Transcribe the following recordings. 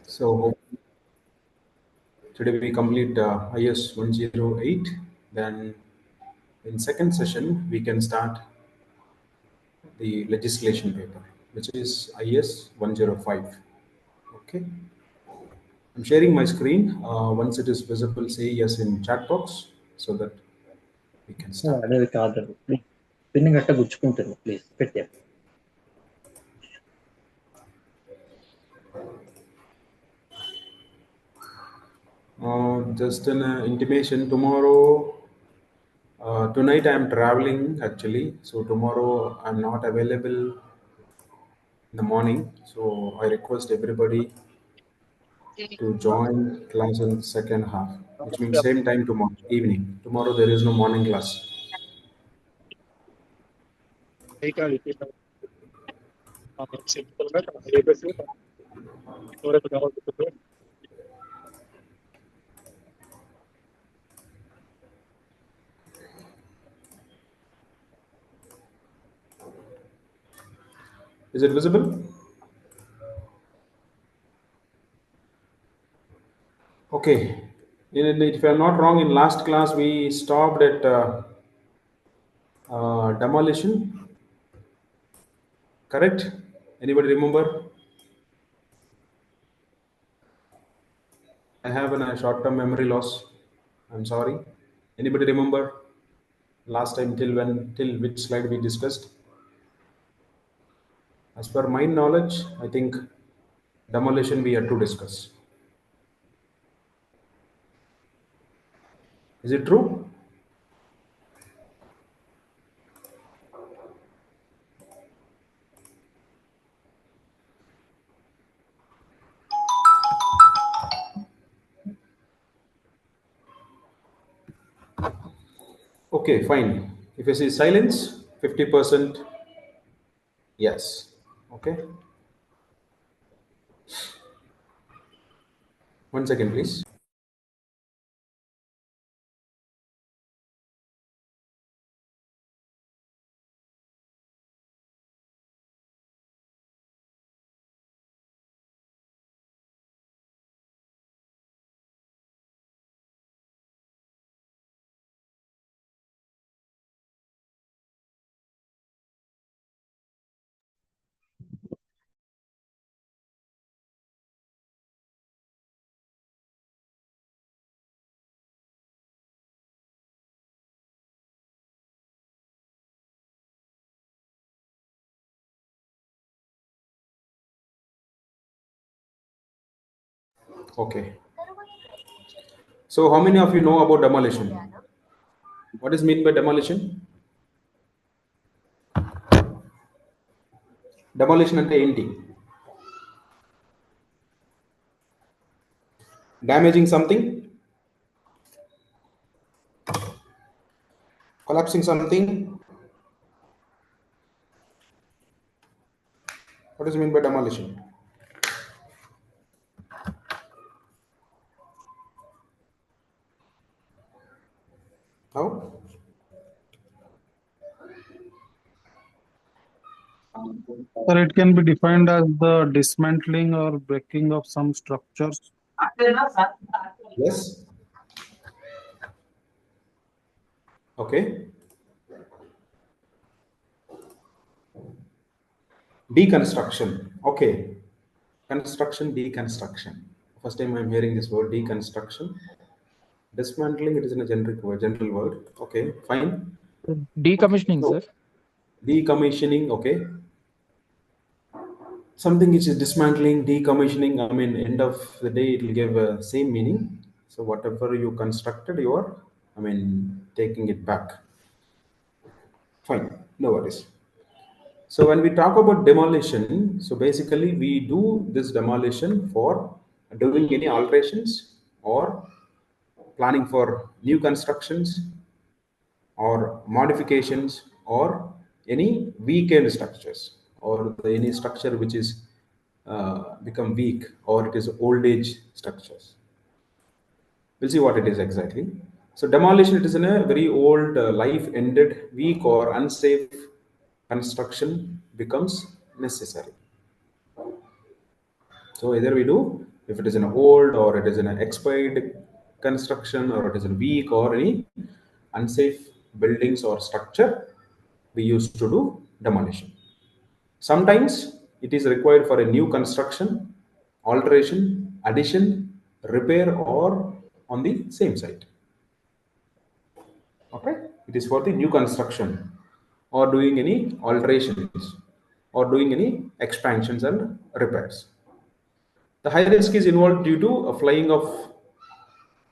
So today we complete IS 108. Then in second session we can start the legislation paper, which is IS 105. Okay. I'm sharing my screen. Once it is visible, say yes in chat box so that we can start. అదే కాదు పిన్ని గట్ట గుచ్చుకుంటుంది please పెట్టే Just an intimation tomorrow. Tonight I'm traveling actually, so tomorrow I'm not available in the morning. So I request everybody to join class in second half, which means same time tomorrow evening. Tomorrow there is no morning class. Is it visible? Okay. If I'm not wrong, in last class we stopped at demolition. Correct? Anybody remember? I have a short-term memory loss. I'm sorry. Anybody remember last time till which slide we discussed? As per my knowledge, I think demolition we had to discuss. Is it true? Okay, fine. If you see silence, 50%, yes. Okay. 1 second, please. Okay. So how many of you know about demolition? What is meant by demolition? Demolition ante enti? Damaging something? Collapsing something? What does it mean by demolition? How? Sir, it can be defined as the dismantling or breaking of some structures. Yes. Okay. Deconstruction. Okay. Construction, deconstruction. First time I'm hearing this word, deconstruction. Dismantling, it is in a general word. Okay, fine. Decommissioning, So, sir. decommissioning, okay. Something which is dismantling, decommissioning, I mean, end of the day, it will give same meaning. So whatever you constructed, you are, I mean, taking it back. Fine, no worries. So when we talk about demolition, so basically we do this demolition for doing any alterations or planning for new constructions or modifications or any weakened structures or any structure which is become weak or it is old age structures. We'll see what it is exactly. So demolition, it is in a very old life ended, weak or unsafe construction becomes necessary. So either we do if it is an old or it is an expired construction or it is a weak or any unsafe buildings or structure, we used to do demolition. Sometimes it is required for a new construction, alteration, addition, repair, or on the same site. Okay, it is for the new construction or doing any alterations or doing any expansions and repairs. The high risk is involved due to a flying of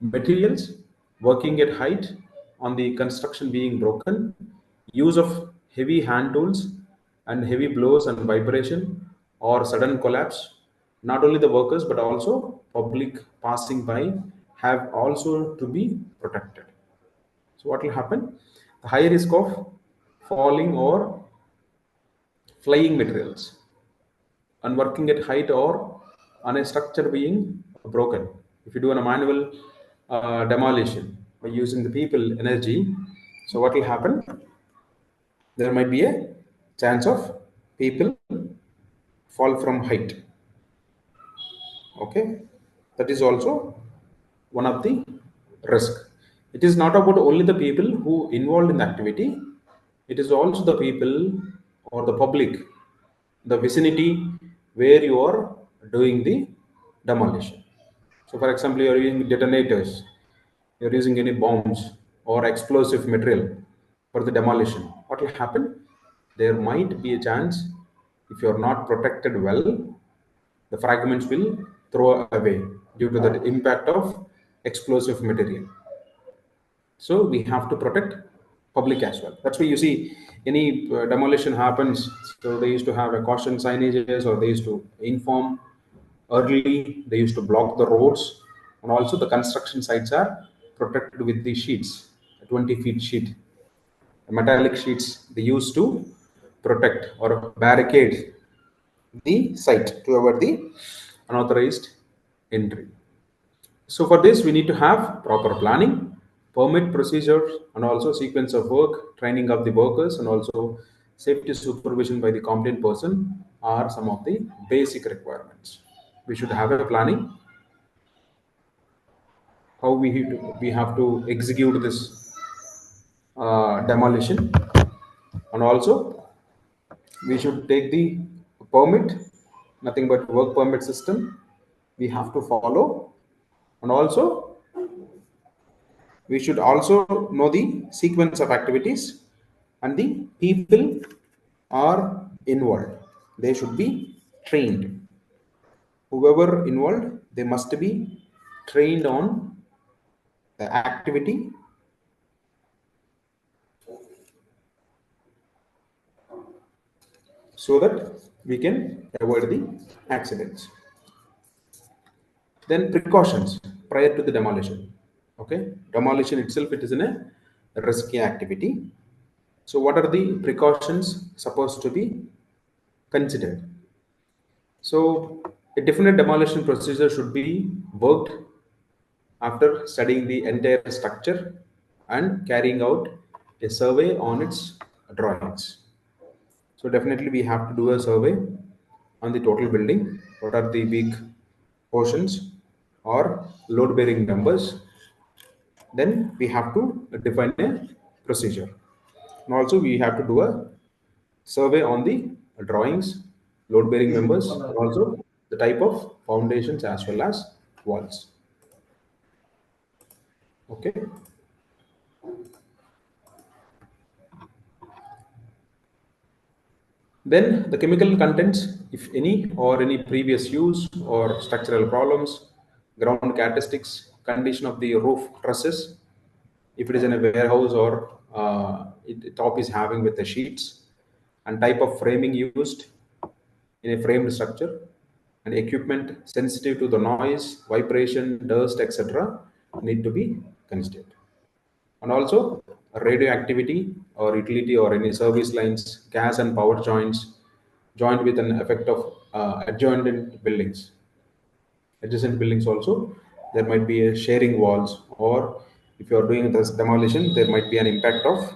materials, working at height on the construction being broken, use of heavy hand tools and heavy blows and vibration or sudden collapse. Not only the workers but also public passing by have also to be protected. So what will happen? The high risk of falling or flying materials and working at height or on a structure being broken. If you do a manual demolition by using the people energy, so what will happen? There might be a chance of people fall from height. Okay, that is also one of the risk. It is not about only the people who involved in the activity. It is also the people or the public, the vicinity where you are doing the demolition. So, for example, you are using detonators, you are using any bombs or explosive material for the demolition. What will happen? There might be a chance, if you are not protected well, the fragments will throw away due to the impact of explosive material. So we have to protect public as well. That's why you see any demolition happens. So they used to have a caution signages, or they used to inform early. They used to block the roads, and also the construction sites are protected with the sheets, a 20 feet sheet, metallic sheets. They used to protect or barricade the site to avoid the unauthorized entry. So for this, we need to have proper planning, permit procedures, and also sequence of work, training of the workers, and also safety supervision by the competent person are some of the basic requirements. We should have a planning, how we have to execute this demolition, and also we should take the permit, nothing but work permit system we have to follow, and also we should also know the sequence of activities and the people are involved. They should be trained. Whoever involved, they must be trained on the activity so that we can avoid the accidents. Then precautions prior to the demolition. Okay, demolition itself, it is in a risky activity. So what are the precautions supposed to be considered? So a definite demolition procedure should be worked after studying the entire structure and carrying out a survey on its drawings. So definitely we have to do a survey on the total building. What are the weak portions or load bearing members? Then we have to define a procedure. And also we have to do a survey on the drawings, load bearing members, and also the type of foundations as well as walls. Okay. Then the chemical contents, if any, or any previous use or structural problems, ground characteristics, condition of the roof trusses, if it is in a warehouse or top is having with the sheets, and type of framing used in a framed structure, and equipment sensitive to the noise, vibration, dust, etc. need to be considered. And also radioactivity or utility or any service lines, gas and power joints, joined with an effect of adjoining buildings. Adjacent buildings also, there might be a sharing walls, or if you are doing this demolition, there might be an impact of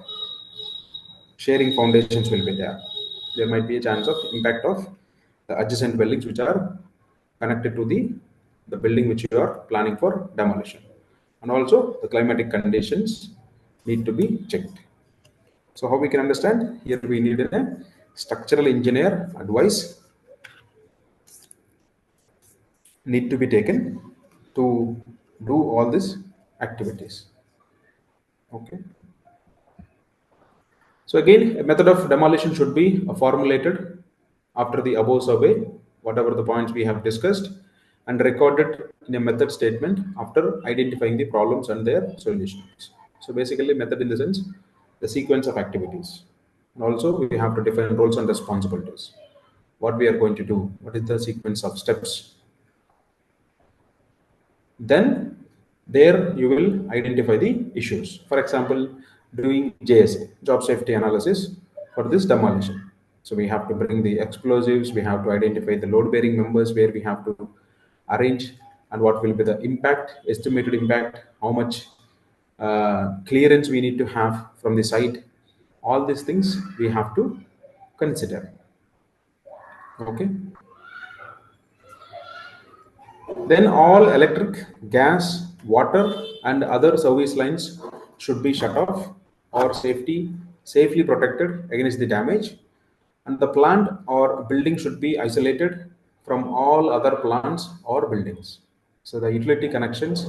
sharing foundations will be there. There might be a chance of impact of the adjacent buildings which are connected to the the building which you are planning for demolition. And also the climatic conditions need to be checked. So how we can understand? Here we need a structural engineer advice need to be taken to do all these activities. Okay. So again, a method of demolition should be formulated after the above survey, whatever the points we have discussed, and recorded in a method statement after identifying the problems and their solutions. So basically, method in the sense, the sequence of activities. And also, we have to define roles and responsibilities. What we are going to do, what is the sequence of steps. Then there you will identify the issues. For example, doing JSA, job safety analysis for this demolition. So we have to bring the explosives, we have to identify the load bearing members where we have to arrange, and what will be the impact, estimated impact, how much clearance we need to have from the site. All these things we have to consider. Okay. Then all electric, gas, water, and other service lines should be shut off or safely protected against the damage. And the plant or building should be isolated from all other plants or buildings. So the utility connections,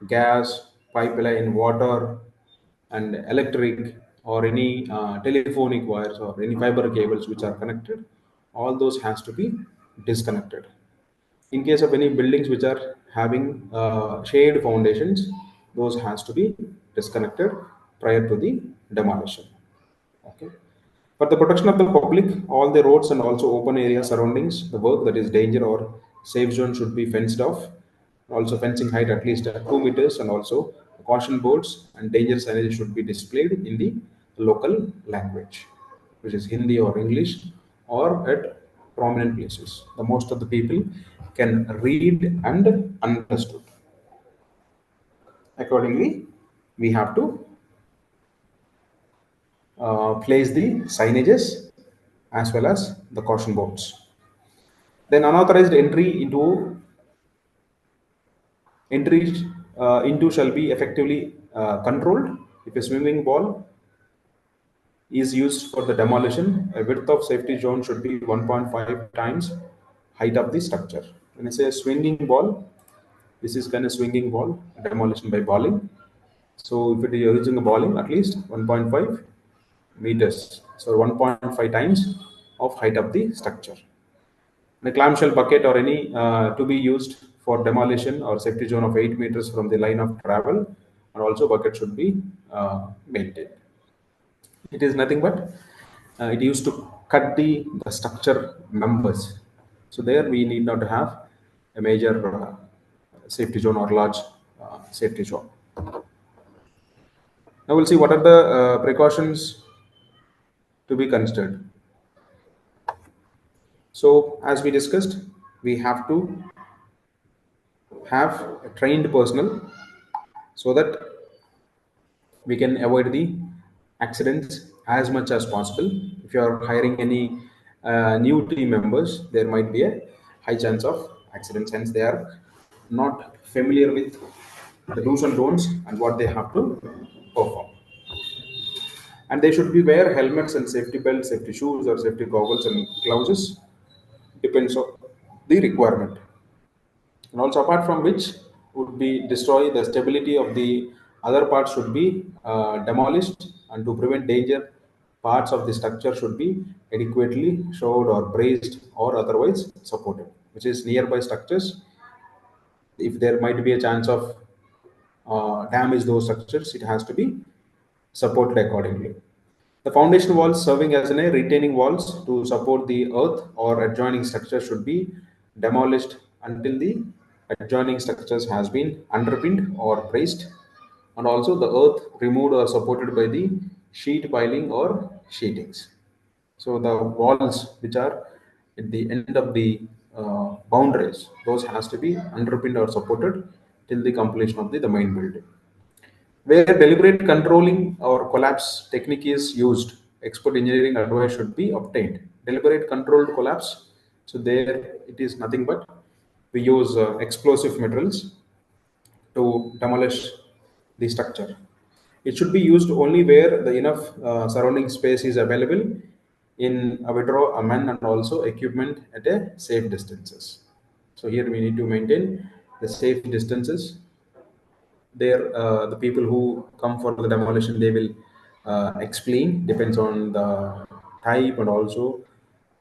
gas, pipeline, water, and electric, or any telephonic wires or any fiber cables which are connected, all those has to be disconnected. In case of any buildings which are having shade foundations, those has to be disconnected prior to the demolition. Okay. For the protection of the public, all the roads and also open area surroundings, the work that is danger or safe zone should be fenced off. Also fencing height at least 2 meters, and also caution boards and danger signage should be displayed in the local language, which is Hindi or English, or at prominent places. The most of the people can read and understood. Accordingly, we have to place the signages as well as the caution boards. Then unauthorized entry into shall be effectively controlled. If a swimming ball is used for the demolition, a width of safety zone should be 1.5 times height of the structure. When I say swinging ball, this is kind of swinging ball, demolition by balling. So if it is using a balling, at least 1.5 meters, so 1.5 times of height of the structure. And a clamshell bucket or any to be used for demolition or safety zone of 8 meters from the line of travel, and also bucket should be maintained. It is nothing but it used to cut the structure members. So there we need not have a major safety zone or large safety zone. Now we'll see what are the precautions to be considered. So as we discussed, we have to have a trained personnel so that we can avoid the accidents as much as possible. If you are hiring any new team members, there might be a high chance of accidents, hence they are not familiar with the do's and don'ts and what they have to perform. And they should be wear helmets and safety belts, safety shoes or safety goggles and gloves, depends on the requirement. And also apart from which would be destroy the stability of the other parts should be demolished, and to prevent danger, parts of the structure should be adequately shored or braced or otherwise supported, which is nearby structures. If there might be a chance of damage those structures, it has to be supported accordingly. The foundation walls serving as a retaining walls to support the earth or adjoining structure should be demolished until the adjoining structures has been underpinned or braced, and also the earth removed or supported by the sheet piling or sheetings. So the walls which are at the end of the boundaries, those has to be underpinned or supported till the completion of the main building. Where deliberate controlling or collapse technique is used, expert engineering advice should be obtained. Deliberate controlled collapse, so there it is nothing but we use explosive materials to demolish the structure. It should be used only where the enough surrounding space is available in withdraw a man and also equipment at a safe distances. So here we need to maintain the safe distances. There, the people who come for the demolition, they will explain, depends on the type and also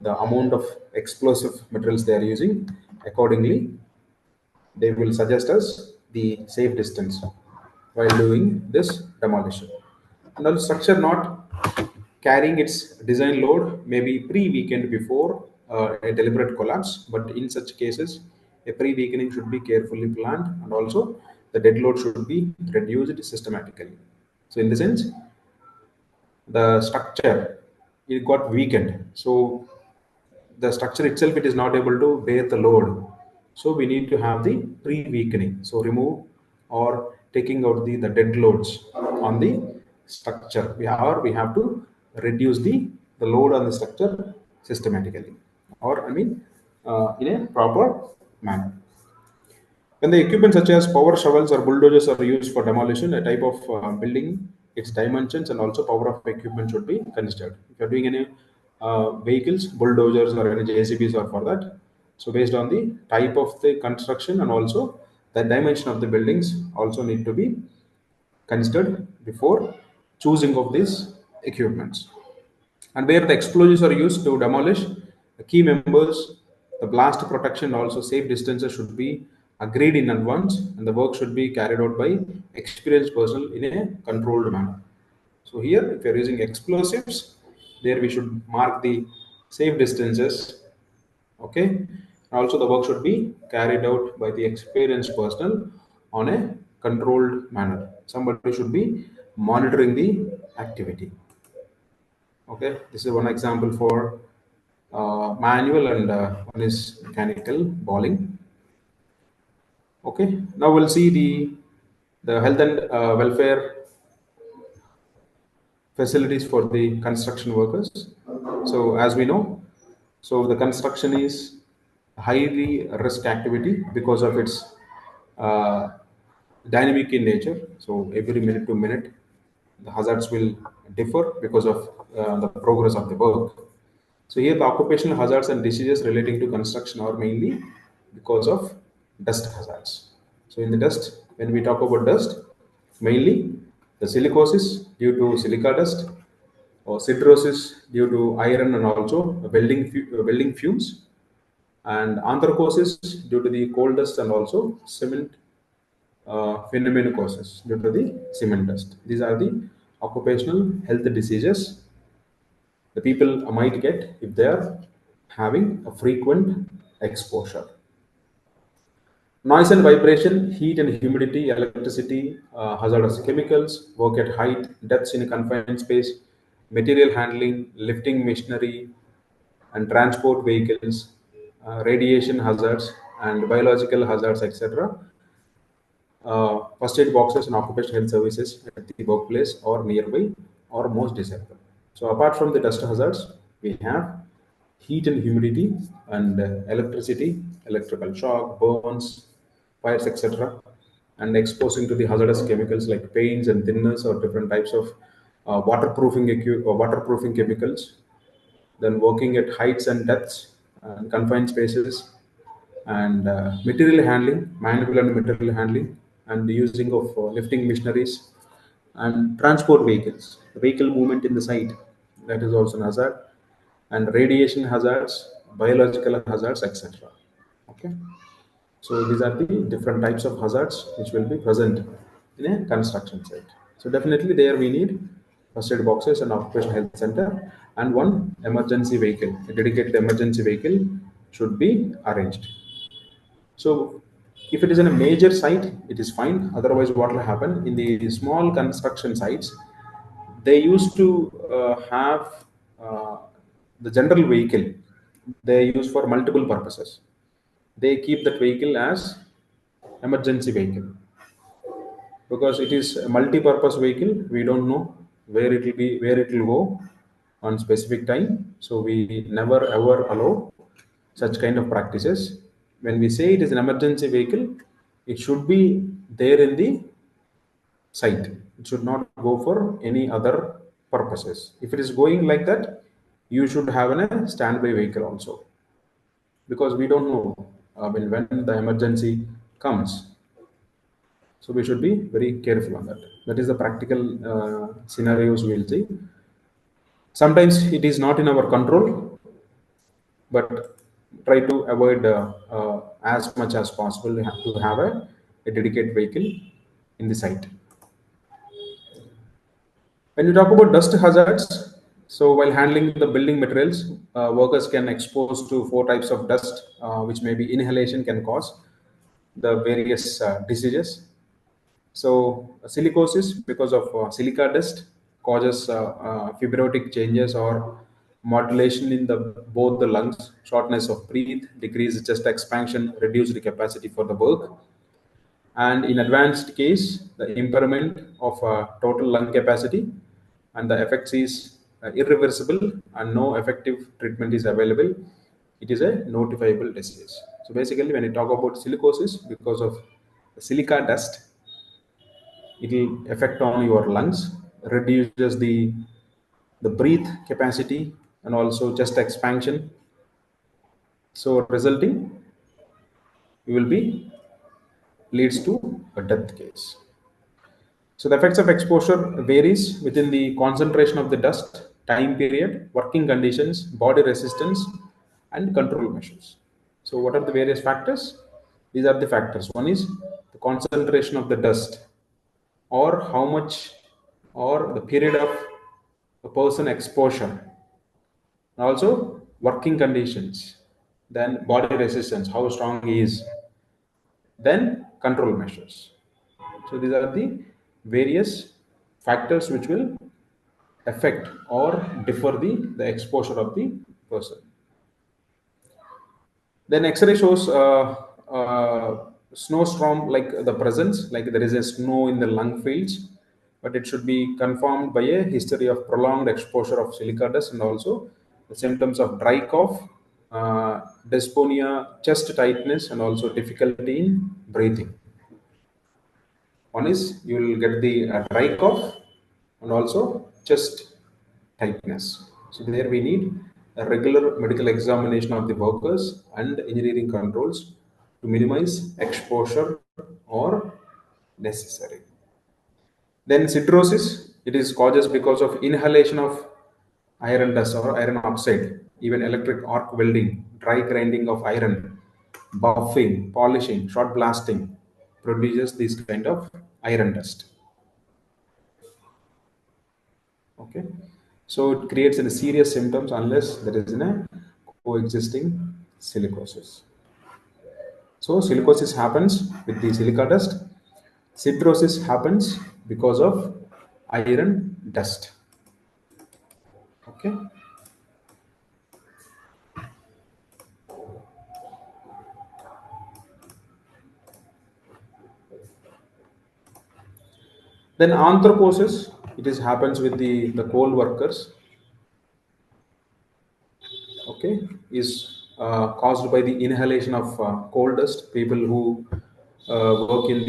the amount of explosive materials they are using. Accordingly, they will suggest us the safe distance while doing this demolition. And the structure not carrying its design load may be pre-weakened before a deliberate collapse, but in such cases, a pre-weakening should be carefully planned and also the dead load should be reduced systematically. So in the sense, the structure it got weakened. So the structure itself it is not able to bear the load, so we need to have the pre-weakening, so remove or taking out the dead loads on the structure, we have to reduce the load on the structure systematically, or I mean in a proper manner. When the equipment such as power shovels or bulldozers are used for demolition, a type of building, its dimensions and also power of equipment should be considered. If you're doing any vehicles, bulldozers or any JCBs or for that, so based on the type of the construction and also the dimension of the buildings also need to be considered before choosing of these equipments. And where the explosives are used to demolish the key members, the blast protection also safe distances should be agreed in advance, and the work should be carried out by experienced personnel in a controlled manner. So here, if you're using explosives, there we should mark the safe distances. Okay, and also the work should be carried out by the experienced personnel on a controlled manner. Somebody should be monitoring the activity. Okay, this is one example for manual and one is mechanical balling. Okay, now we'll see the health and welfare facilities for the construction workers. So as we know, so the construction is a highly risk activity because of its uh, dynamic in nature. So every minute to minute, the hazards will differ because of the progress of the work. So here the occupational hazards and diseases relating to construction are mainly because of dust hazards. So in the dust, when we talk about dust, mainly the silicosis due to silica dust, or sidrosis due to iron and also welding fumes, and anthracosis due to the coal dust and also cement pneumococcis due to the cement dust. These are the occupational health diseases the people might get if they are having a frequent exposure. Noise and vibration, heat and humidity, electricity, hazardous chemicals, work at height, depths in a confined space, material handling, lifting machinery, and transport vehicles, radiation hazards, and biological hazards, etc. First aid boxes and occupational health services at the workplace or nearby or most desirable. So apart from the dust hazards, we have heat and humidity and electricity, electrical shock, burns, fires, etc. And exposing to the hazardous chemicals like paints and thinners or different types of waterproofing chemicals. Then working at heights and depths and confined spaces, and material handling, manual and material handling, and the using of lifting machineries and transport vehicles, vehicle movement in the site, that is also an hazard, and radiation hazards, biological hazards, etc. Okay, so these are the different types of hazards which will be present in a construction site. So definitely there we need first aid boxes and occupational health center and one emergency vehicle, a dedicated emergency vehicle should be arranged. So if it is in a major site, it is fine. Otherwise, what will happen in the small construction sites? They used to have the general vehicle. They use for multiple purposes. They keep that vehicle as emergency vehicle because it is a multi-purpose vehicle. We don't know where it will go on specific time. So we never ever allow such kind of practices. when we say it is an emergency vehicle, it should be there in the site. It should not go for any other purposes. If it is going like that, you should have a standby vehicle also, because we don't know when the emergency comes. So we should be very careful on that. That is the practical scenarios we'll see. Sometimes it is not in our control, but try to avoid as much as possible to have a dedicated vehicle in the site. When you talk about dust hazards, so while handling the building materials, workers can expose to four types of dust, which maybe inhalation can cause the various diseases. So silicosis, because of silica dust, causes fibrotic changes or modulation in the both the lungs, shortness of breath, decreased chest expansion, reduced capacity for the work, and in advanced case, the impairment of total lung capacity, and the effects is irreversible and no effective treatment is available. It is a notifiable disease. So basically, when you talk about silicosis, because of the silica dust, it will affect on your lungs, reduces the breath capacity and also chest expansion. So resulting, you will be leads to a death case. So the effects of exposure varies within the concentration of the dust, time period, working conditions, body resistance, and control measures. So what are the various factors? These are the factors. One is the concentration of the dust, or how much, or the period of a person exposure, and also working conditions, then body resistance, how strong he is, then control measures. So these are the various factors which will affect or differ the exposure of the person. Then X-ray shows snowstorm like the presence, like there is a snow in the lung fields, but it should be confirmed by a history of prolonged exposure of silica dust and also the symptoms of dry cough, dyspnea, chest tightness, and also difficulty in breathing. One is you will get the dry cough and also chest tightness. So there we need a regular medical examination of the workers and engineering controls to minimize exposure or necessary. Then sidrosis, it is causes because of inhalation of iron dust or iron oxide, even electric arc welding, dry grinding of iron, buffing, polishing, shot blasting produces this kind of iron dust. Okay, so it creates a serious symptoms unless there is a coexisting silicosis. So silicosis happens with the silica dust. Sidrosis happens because of iron dust. Okay. Then anthroposis, it is happens with the coal workers. Okay, is caused by the inhalation of coal dust. People who work in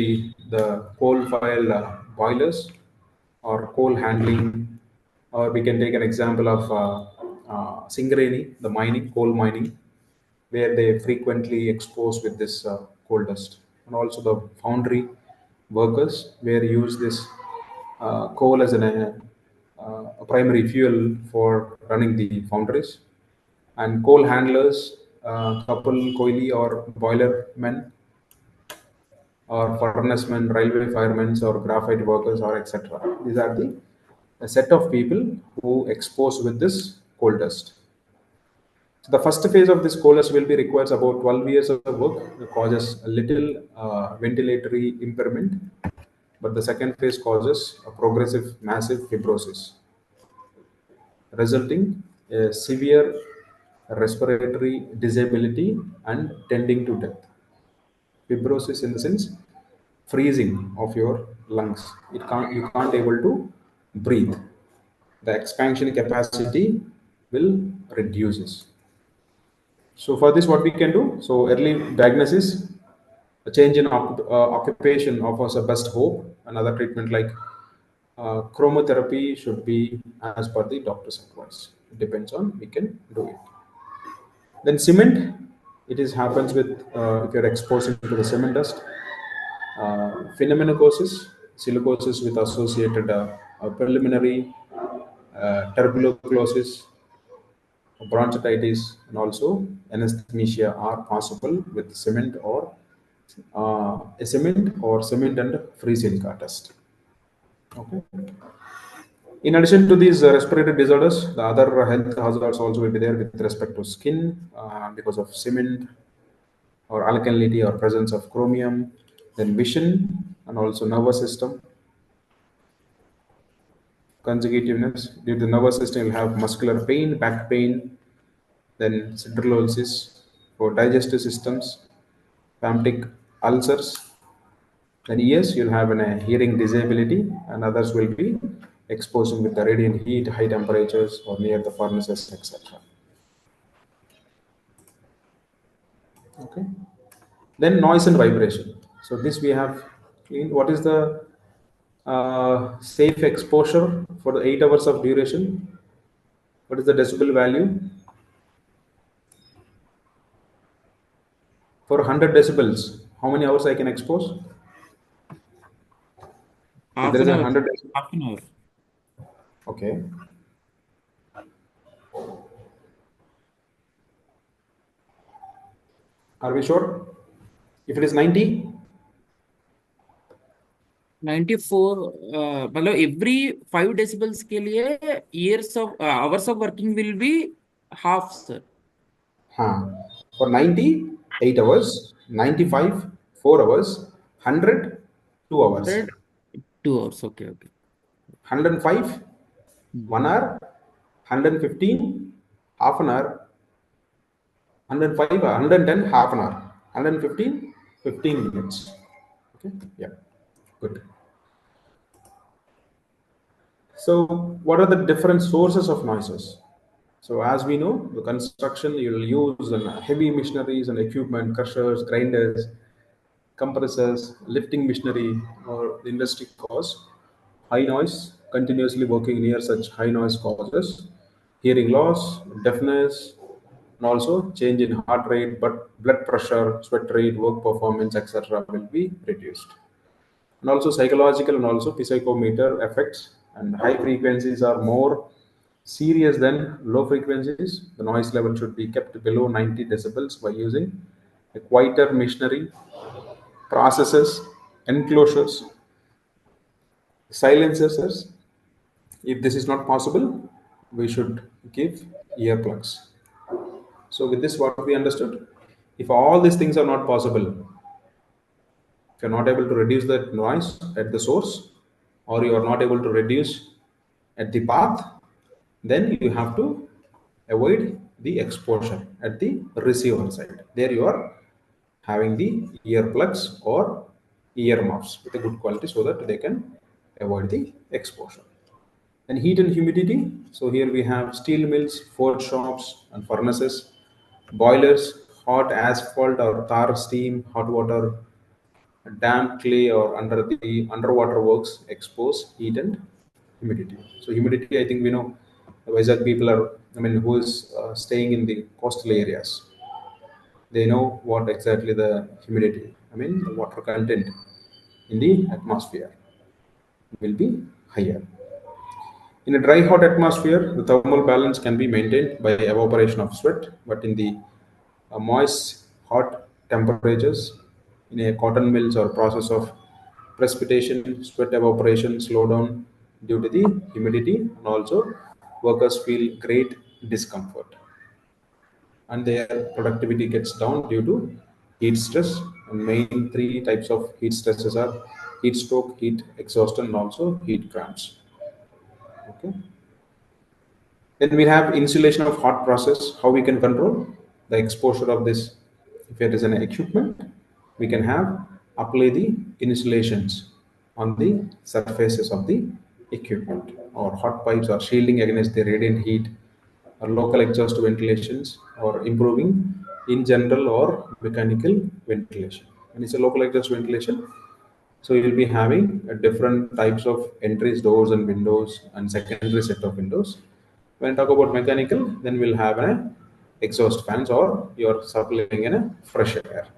the coal fire boilers or coal handling, or we can take an example of Singareni, the mining, coal mining, where they frequently expose with this coal dust, and also the foundry workers where use this coal as a primary fuel for running the foundries, and coal handlers, couple coily or boiler men, or furnace men, railway firemen, or graphite workers, or etc. These are the a set of people who expose with this coal dust. So the first phase of this coal dust will be requires about 12 years of work. It causes a little ventilatory impairment, but the second phase causes a progressive massive fibrosis, resulting severe respiratory disability and tending to death. Fibrosis in the sense freezing of your lungs. You can't able to breathe. The expansion capacity will reduces. So for this, what we can do? So early diagnosis, a change in occupation offers a best hope. Another treatment like chromotherapy should be as per the doctor's advice. It depends on we can do it. Then cement, it is happens with if you're exposed to the cement dust. Pneumococcosis, silicosis with associated preliminary tuberculosis, bronchitis, and also anesthesia are possible with cement and free silica test. Okay. In addition to these respiratory disorders, the other health hazards also will be there with respect to skin because of cement or alkalinity or presence of chromium, then vision and also nervous system. Consecutiveness, due to the nervous system, you'll have muscular pain, back pain, then syndrolysis for digestive systems, pemptic ulcers. Then yes, you'll have a hearing disability, and others will be exposing with the radiant heat, high temperatures, or near the furnaces, etc. Okay. Then noise and vibration. So this we have cleaned. What is the safe exposure for the 8 hours of duration? What is the decibel value? For 100 decibels, how many hours I can expose? If Half there is an a hour. 100 decibels, Half an hour. okay. Are we sure? If it is 90, 94 मतलब every 5 decibels के लिए years of hours of working will be half, sir. for 90, 8 hours, 95, 4 hours, 100, 2 hours, 100, 2 hours. Okay, okay. 105, 1 hour, 115, half an hour, 105, 110, half an hour, 115, 15 minutes. Okay, yeah, good. So, what are the different sources of noises? So, as we know, the construction you'll use heavy machineries and equipment, crushers, grinders, compressors, lifting machinery, or the industry cause high noise. Continuously working near such high noise causes hearing loss, deafness, and also change in heart rate, but blood pressure, sweat rate, work performance, etc. will be reduced. And also psychological and also psychometer effects, and high frequencies are more serious than low frequencies. The noise level should be kept below 90 decibels by using a quieter machinery, processes, enclosures, silencers. If this is not possible, we should give earplugs. So with this, what we understood, if all these things are not possible, if you're not able to reduce the noise at the source, or you are not able to reduce at the path, then you have to avoid the exposure at the receiver side. There you are having the earplugs or earmuffs with a good quality so that they can avoid the exposure. And heat and humidity. So here we have steel mills, forge shops and furnaces, boilers, hot asphalt or tar steam, hot water, damp clay or under the underwater works expose heat and humidity. So humidity, I think we know, the Vizag people are, I mean, who is staying in the coastal areas, they know what exactly the humidity, I mean, the water content in the atmosphere will be higher. In a dry hot atmosphere, the thermal balance can be maintained by evaporation of sweat, but in the moist hot temperatures, in a cotton mills or process of precipitation, sweat evaporation slow down due to the humidity, and also workers feel great discomfort and their productivity gets down due to heat stress. And main three types of heat stresses are heat stroke, heat exhaustion, and also heat cramps. Okay. Then we have insulation of hot process, how we can control the exposure of this. If it is an equipment, we can have apply the insulations on the surfaces of the equipment, or hot pipes are shielding against the radiant heat or local exhaust ventilations, or improving in general or mechanical ventilation. When it's a local exhaust ventilation, so you'll be having different types of entries, doors, and windows, and secondary set of windows. When I talk about mechanical, then we'll have an exhaust fans, or you're supplying in a fresh air.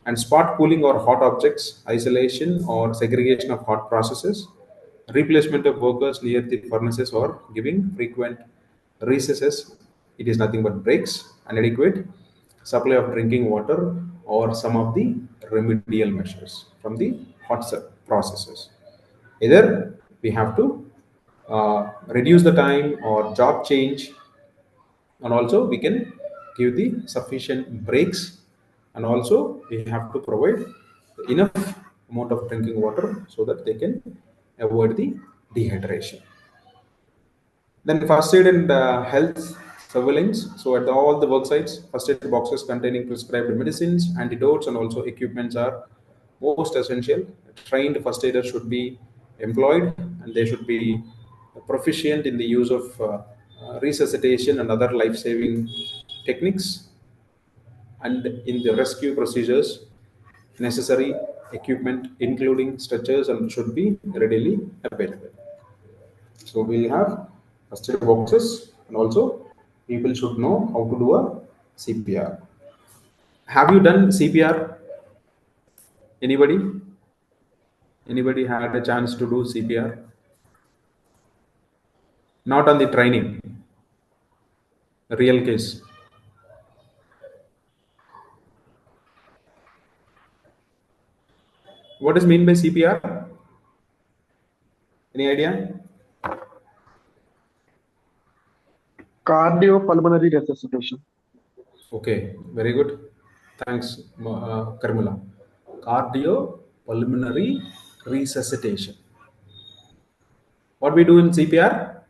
And spot cooling or hot objects, isolation or segregation of hot processes, replacement of workers near the furnaces, or giving frequent recesses. It is nothing but breaks, inadequate supply of drinking water, or some of the remedial measures from the processes. Either we have to reduce the time or job change, and also we can give the sufficient breaks, and also we have to provide enough amount of drinking water so that they can avoid the dehydration. Then first aid and health surveillance. So at all the work sites, first aid boxes containing prescribed medicines, antidotes, and also equipments are most essential. Trained first aiders should be employed, and they should be proficient in the use of resuscitation and other life-saving techniques, and in the rescue procedures. Necessary equipment including stretchers and should be readily available. So we have first aid boxes, and also people should know how to do a CPR. Have you done CPR? Anybody? Anybody had a chance to do CPR? Not on the training, real case. What is mean by CPR? Any idea? Cardiopulmonary resuscitation. Okay, very good. Thanks, Karmula. Cardiopulmonary resuscitation. What we do in CPR?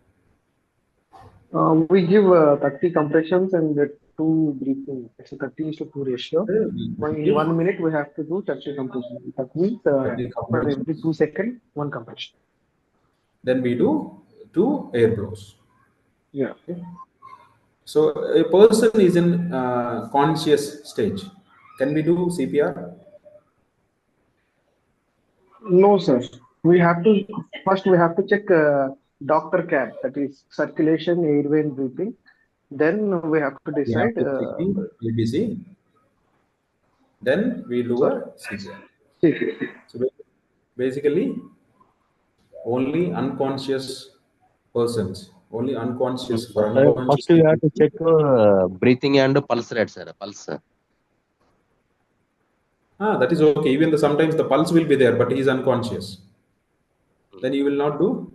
We give 30 compressions and 2 breathing. It's a 30:2 ratio. In 1 minute, we have to do 30 compressions. That means for every 2 seconds, 1 compression. Then we do 2 air blows. Yeah. Okay. So a person is in conscious stage. Can we do CPR? No, sir. We have to first check doctor cap, that is circulation, airway, and breathing. Then we have to We have decide. to check the ABC. Then we do a CPR. So basically, only unconscious persons, only unconscious for unconscious First, you have to people. check breathing and pulse rate, sir. Pulse. That is okay. Even sometimes the pulse will be there, but he is unconscious. Then you will not do.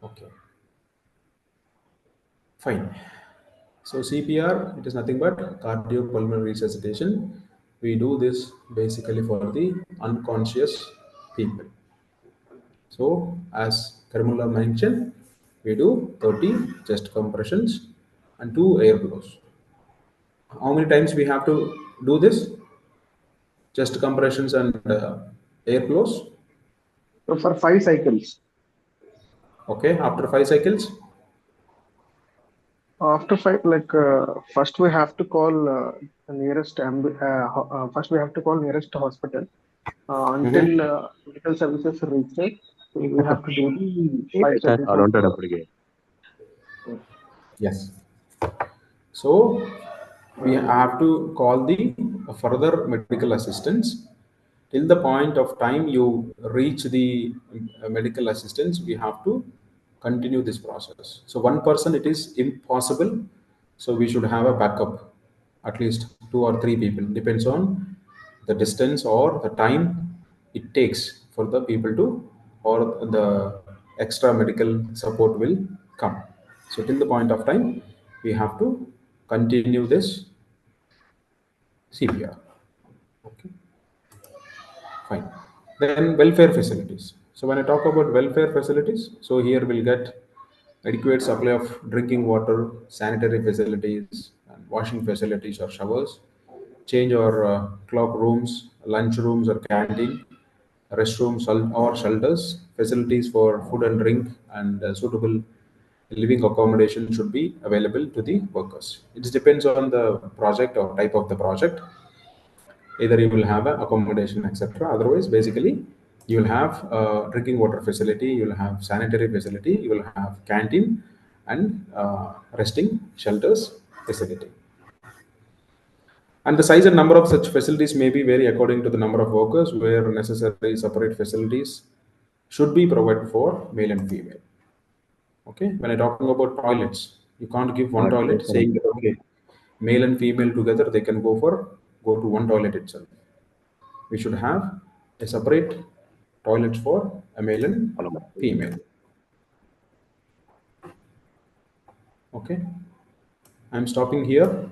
Okay. Fine. So CPR, it is nothing but cardiopulmonary resuscitation. We do this basically for the unconscious people. So as Karmula mentioned, we do 30 chest compressions and 2 air blows. How many times we have to do this? Chest compressions and air blows. So for 5 cycles. Okay, after 5 cycles. After 5, first we have to call the nearest first we have to call nearest hospital until medical services reach it. So we have to do the 5 cycles. Yes. So we have to call the further medical assistance. Till the point of time you reach the medical assistance, we have to continue this process. So one person, it is impossible. So we should have a backup, at least 2 or 3 people. Depends on the distance or the time it takes for the people to, or the extra medical support will come. So till the point of time, we have to continue this CPR. Okay. Fine. Then welfare facilities. So when I talk about welfare facilities, so here we'll get adequate supply of drinking water, sanitary facilities, and washing facilities or showers, change or clock rooms, lunch rooms or canteen, restrooms or shelters, facilities for food and drink, and suitable living accommodation should be available to the workers. It depends on the project or type of the project. Either you will have a accommodation, etc. Otherwise, basically, you will have a drinking water facility, you will have sanitary facility, you will have canteen, and resting shelters facility. And the size and number of such facilities may be vary according to the number of workers, where necessary separate facilities should be provided for male and female. Okay, when I'm talking about toilets, you can't give one toilet saying that okay, male and female together they can go to one toilet itself. We should have a separate toilet for a male and female. Okay, I'm stopping here.